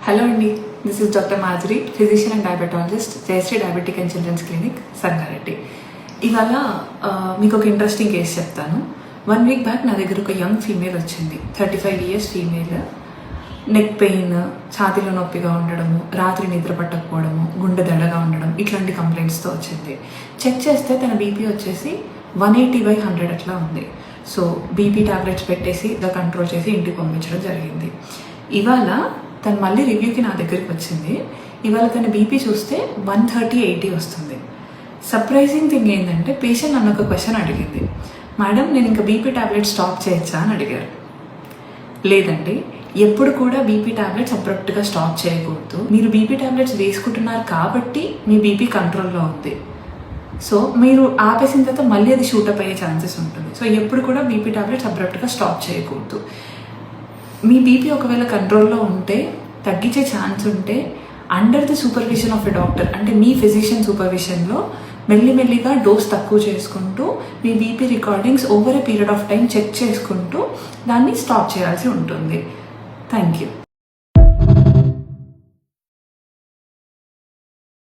Hello అండి, this is doctor Madhuri, physician and diabetologist, Jayashree diabetic and children's clinic, Sangareddy. ఇవాళ మీకు ఒక ఇంట్రెస్టింగ్ కేసు చెప్తాను. 1 వీక్ బ్యాక్ నా దగ్గర ఒక యంగ్ ఫీమేల్ వచ్చింది. 35 years ఫీమేల్. నెక్ పెయిన్, ఛాతీలో నొప్పిగా ఉండడము, రాత్రి నిద్ర పట్టకపోవడము, గుండె దడగా ఉండడం, ఇట్లాంటి కంప్లైంట్స్తో వచ్చింది. చెక్ చేస్తే తన బీపీ వచ్చేసి 180/100 అట్లా ఉంది. సో బీపీ టాబ్లెట్స్ పెట్టేసి కంట్రోల్ చేసి ఇంటికి పంపించడం జరిగింది. ఇవాళ తను మళ్ళీ రివ్యూకి నా దగ్గరికి వచ్చింది. ఇవాళ తన బీపీ చూస్తే 130/80 వస్తుంది. సర్ప్రైజింగ్ థింగ్ ఏంటంటే పేషెంట్ నన్ను ఒక క్వశ్చన్ అడిగింది, మేడం నేను ఇంకా బీపీ టాబ్లెట్ స్టాప్ చేయొచ్చా అని అడిగారు. లేదండి, ఎప్పుడు కూడా బీపీ టాబ్లెట్స్ అబ్రప్ట్గా స్టాప్ చేయకూడదు. మీరు బీపీ టాబ్లెట్స్ వేసుకుంటున్నారు కాబట్టి మీ బీపీ కంట్రోల్లో ఉంది. సో మీరు ఆపేసిన తర్వాత మళ్ళీ అది షూటప్ అయ్యే ఛాన్సెస్ ఉంటుంది. సో ఎప్పుడు కూడా బీపీ టాబ్లెట్స్ అబ్రప్ట్గా స్టాప్ చేయకూడదు. మీ బీపీ ఒకవేళ కంట్రోల్లో ఉంటే, తగ్గించే ఛాన్స్ ఉంటే under the supervision of a doctor, అంటే మీ ఫిజిషియన్ సూపర్విజన్లో మెల్లిమెల్లిగా డోస్ తక్కువ చేసుకుంటూ మీ BP recordings over a period of time check చేసుకుంటూ దాన్ని స్టాప్ చేయాల్సి ఉంటుంది. Thank you.